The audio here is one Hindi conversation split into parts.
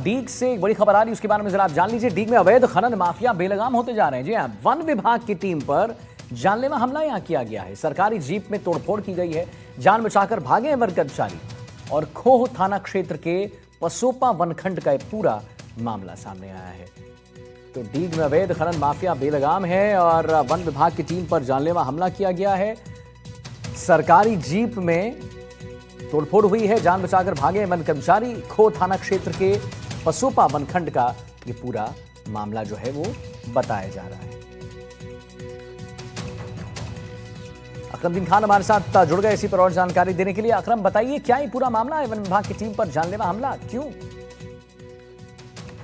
डीग से एक बड़ी खबर आ रही है, उसके बारे में जरा आप जान लीजिए। डीग में अवैध खनन माफिया बेलगाम होते जा रहे हैं। जी हां, वन विभाग की टीम पर जानलेवा हमला यहां किया गया है। सरकारी जीप में तोड़फोड़ की गई है, जान बचाकर भागे हैं वन कर्मचारी। और खोह थाना क्षेत्र के पसोपा वनखंड का पूरा मामला सामने आया है। तो डीग में अवैध खनन माफिया बेलगाम है और वन विभाग की टीम पर जानलेवा हमला किया गया है। सरकारी जीप में तोड़फोड़ हुई है, जान बचाकर भागे वन कर्मचारी। खो थाना क्षेत्र के पसोपा वनखंड का ये पूरा मामला जो है वो बताया जा रहा है। अकरमदीन खान हमारे साथ जुड़ गए इसी पर और जानकारी देने के लिए। अकरम, बताइए क्या ये पूरा मामला है? वन विभाग की टीम पर जानलेवा हमला क्यों?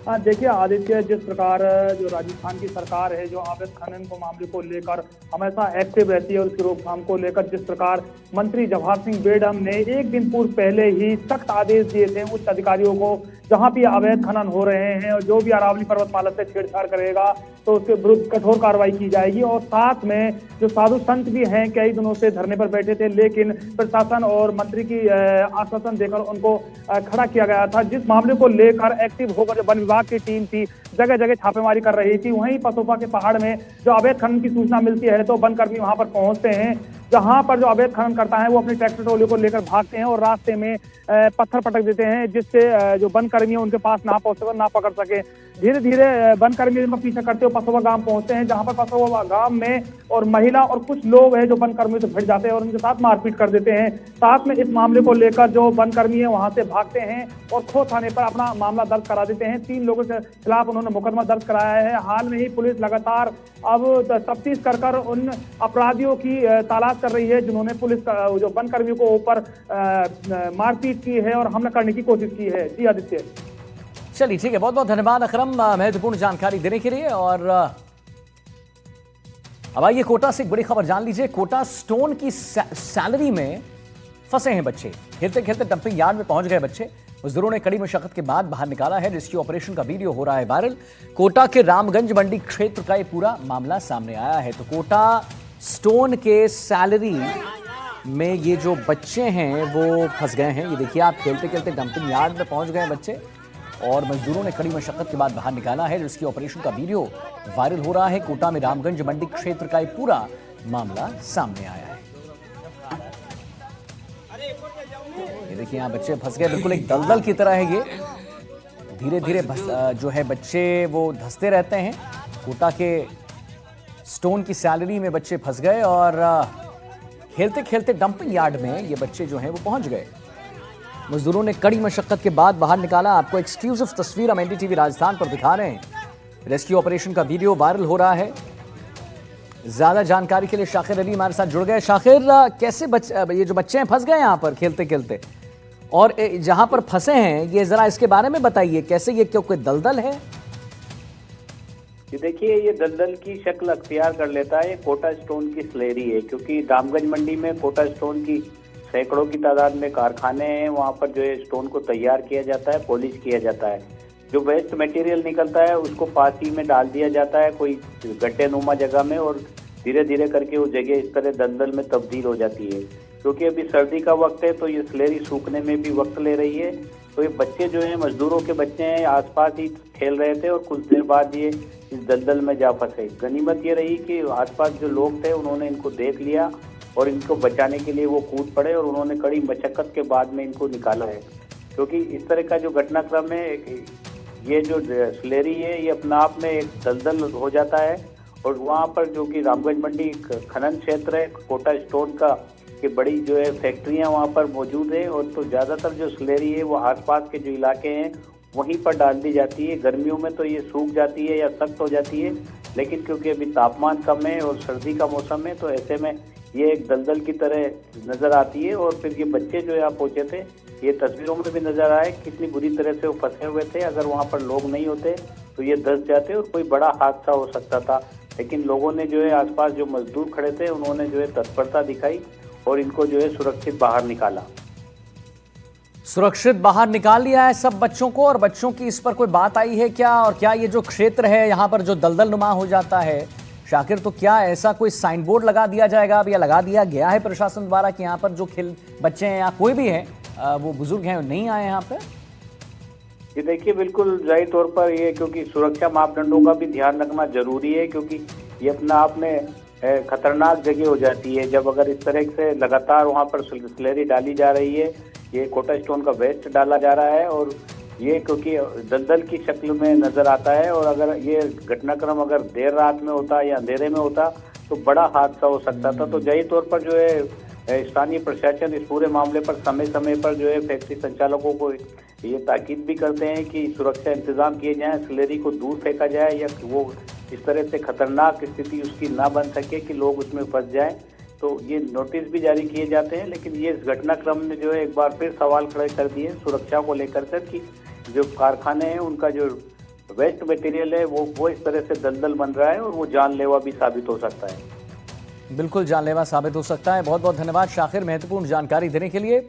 हाँ, देखिए आदित्य, जिस प्रकार जो राजस्थान की सरकार है जो अवैध खनन को मामले को लेकर हमेशा एक्टिव रहती है और उसकी रोकथाम को लेकर जिस प्रकार मंत्री जवाहर सिंह बेडम ने एक दिन पूर्व पहले ही सख्त आदेश दिए थे उच्च अधिकारियों को, जहां भी अवैध खनन हो रहे हैं और जो भी अरावली पर्वतमाला से छेड़छाड़ करेगा तो उसके विरुद्ध कठोर कार्रवाई की जाएगी। और साथ में जो साधु संत भी हैं, कई दिनों से धरने पर बैठे थे, लेकिन प्रशासन और मंत्री की आश्वासन देकर उनको खड़ा किया गया था। जिस मामले को लेकर एक्टिव होकर जो वन विभाग की टीम थी, जगह जगह छापेमारी कर रही थी। वहीं पसोपा के पहाड़ में जो अवैध खनन की सूचना मिलती है तो वन कर्मी वहां पर पहुंचते हैं। जहां पर जो अवैध खनन करता है वो अपने ट्रैक्टर ट्रॉली को लेकर भागते हैं और रास्ते में पत्थर पटक देते हैं, जिससे जो वन कर्मी उनके पास ना पहुंच सके, ना पकड़ सके। धीरे धीरे वन कर्मी उनका पीछा करते हुए पसोपा गांव पहुंचते हैं, जहां पर पसोपा गांव में और महिला और कुछ लोग हैं जो वन कर्मी से भिड़ जाते हैं और उनके साथ मारपीट कर देते हैं। साथ में इस मामले को लेकर जो वन कर्मी है वहां से भागते हैं और खो थाने पर अपना मामला दर्ज करा देते हैं। 3 लोगों के खिलाफ उन्होंने मुकदमा दर्ज कराया है। हाल में ही पुलिस लगातार अब तफ्तीश कर उन अपराधियों की तलाश कर रही है जिन्होंने पुलिस जो वन कर्मियों को ऊपर मारपीट की है और हमला करने की कोशिश की है। जी आदित्य। चलिए ठीक है, बहुत बहुत धन्यवाद अकरम महत्वपूर्ण जानकारी देने के लिए। और अब आइए कोटा से एक बड़ी खबर जान लीजिए। कोटा स्टोन की सैलरी में फंसे हैं बच्चे। खेलते खेलते डंपिंग यार्ड में पहुंच गए बच्चे। मजदूरों ने कड़ी मशक्कत के बाद बाहर निकाला है। रेस्क्यू ऑपरेशन का वीडियो हो रहा है वायरल। कोटा के रामगंज मंडी क्षेत्र का ये पूरा मामला सामने आया है। तो कोटा स्टोन के सैलरी में ये जो बच्चे हैं वो फंस गए हैं। ये देखिए आप, खेलते खेलते डंपिंग यार्ड में पहुंच गए बच्चे और मजदूरों ने कड़ी मशक्कत के बाद बाहर निकाला है। रेस्क्यू ऑपरेशन का वीडियो वायरल हो रहा है। कोटा में रामगंज मंडी क्षेत्र का ये पूरा मामला सामने आया है। ये देखिए यहाँ बच्चे फंस गए, बिल्कुल एक दलदल की तरह है ये। धीरे धीरे जो है बच्चे वो धंसते रहते हैं। कोटा के स्टोन की सैलरी में बच्चे फंस गए और खेलते खेलते डंपिंग यार्ड में ये बच्चे जो हैं वो पहुंच गए। मजदूरों ने कड़ी मशक्कत के बाद बाहर निकाला। आपको एक्सक्लूसिव तस्वीर हम एनडीटीवी राजस्थान पर दिखा रहे हैं। रेस्क्यू ऑपरेशन का वीडियो वायरल हो रहा है। ज्यादा जानकारी के लिए शाकिर अली हमारे साथ जुड़ गए। शाकिर, कैसे ये जो बच्चे हैं फंस गए यहाँ पर खेलते खेलते, और जहां पर फंसे हैं ये जरा इसके बारे में बताइए। कैसे, ये क्यों कोई दलदल है? देखिए, ये दलदल की शक्ल अख्तियार कर लेता है। ये कोटा स्टोन की स्लेरी है, क्योंकि रामगंज मंडी में कोटा स्टोन की सैकड़ों की तादाद में कारखाने हैं। वहाँ पर जो है स्टोन को तैयार किया जाता है, पॉलिश किया जाता है। जो वेस्ट मटेरियल निकलता है उसको पासी में डाल दिया जाता है कोई गड्ढे नुमा जगह में, और धीरे धीरे करके वो जगह इस तरह दलदल में तब्दील हो जाती है। क्योंकि अभी सर्दी का वक्त है तो ये स्लेरी सूखने में भी वक्त ले रही है। तो ये बच्चे जो हैं, मजदूरों के बच्चे हैं, आसपास ही खेल रहे थे और कुछ देर बाद ये इस दलदल में जा फंसे। गनीमत ये रही कि आसपास जो लोग थे उन्होंने इनको देख लिया और इनको बचाने के लिए वो कूद पड़े और उन्होंने कड़ी मशक्कत के बाद में इनको निकाला है। क्योंकि इस तरह का जो घटनाक्रम है, ये जो स्लेरी है ये अपने आप में एक दलदल हो जाता है। और वहाँ पर जो कि रामगंज मंडी खनन क्षेत्र है, कोटा स्टोन का कि बड़ी जो है फैक्ट्रियाँ वहाँ पर मौजूद है, और तो ज़्यादातर जो स्लेरी है वो आसपास के जो इलाके हैं वहीं पर डाल दी जाती है। गर्मियों में तो ये सूख जाती है या सख्त हो जाती है, लेकिन क्योंकि अभी तापमान कम है और सर्दी का मौसम है तो ऐसे में ये एक दलदल की तरह नज़र आती है। और फिर ये बच्चे जो यहाँ पहुँचे थे, ये तस्वीरों में भी नज़र आए कितनी बुरी तरह से वो फंसे हुए थे। अगर वहाँ पर लोग नहीं होते तो ये धंस जाते और कोई बड़ा हादसा हो सकता था। लेकिन लोगों ने जो है, आसपास जो मजदूर खड़े थे उन्होंने जो है तत्परता दिखाई और इनको जो है सुरक्षित बाहर निकाला। सुरक्षित बाहर निकाल लिया है सब बच्चों को। और बच्चों की इस पर कोई बात आई है क्या? और क्या ये जो क्षेत्र है यहाँ पर जो दलदल नुमा हो जाता है शाकिर, तो क्या ऐसा कोई साइन बोर्ड लगा दिया जाएगा अब, या लगा दिया गया है प्रशासन द्वारा कि यहाँ पर जो बच्चे हैं या कोई भी है वो बुजुर्ग हैं नहीं आए यहाँ पे? ये देखिए बिल्कुल जाहिर तौर पर ये, क्योंकि सुरक्षा मापदंडों का भी ध्यान रखना जरूरी है, क्योंकि ये अपना आप में खतरनाक जगह हो जाती है जब अगर इस तरह से लगातार वहाँ पर स्लरी डाली जा रही है, ये कोटा स्टोन का वेस्ट डाला जा रहा है और ये क्योंकि दलदल की शक्ल में नजर आता है, और अगर ये घटनाक्रम अगर देर रात में होता या अंधेरे में होता तो बड़ा हादसा हो सकता था। तो जाहिर तौर पर जो है स्थानीय प्रशासन इस पूरे मामले पर समय समय पर जो है फैक्ट्री संचालकों को ये ताकीद भी करते हैं कि सुरक्षा इंतजाम किए जाएं, स्लरी को दूर फेंका जाए या वो इस तरह से खतरनाक स्थिति उसकी ना बन सके कि लोग उसमें फंस जाएं। तो ये नोटिस भी जारी किए जाते हैं, लेकिन ये इस घटनाक्रम ने जो है एक बार फिर सवाल खड़े कर दिए सुरक्षा को लेकर कर कि जो कारखाने हैं उनका जो वेस्ट मटेरियल है वो इस तरह से दलदल बन रहा है और वो जानलेवा भी साबित हो सकता है। बिल्कुल जानलेवा साबित हो सकता है। बहुत बहुत धन्यवाद शाकिर, महत्वपूर्ण जानकारी देने के लिए।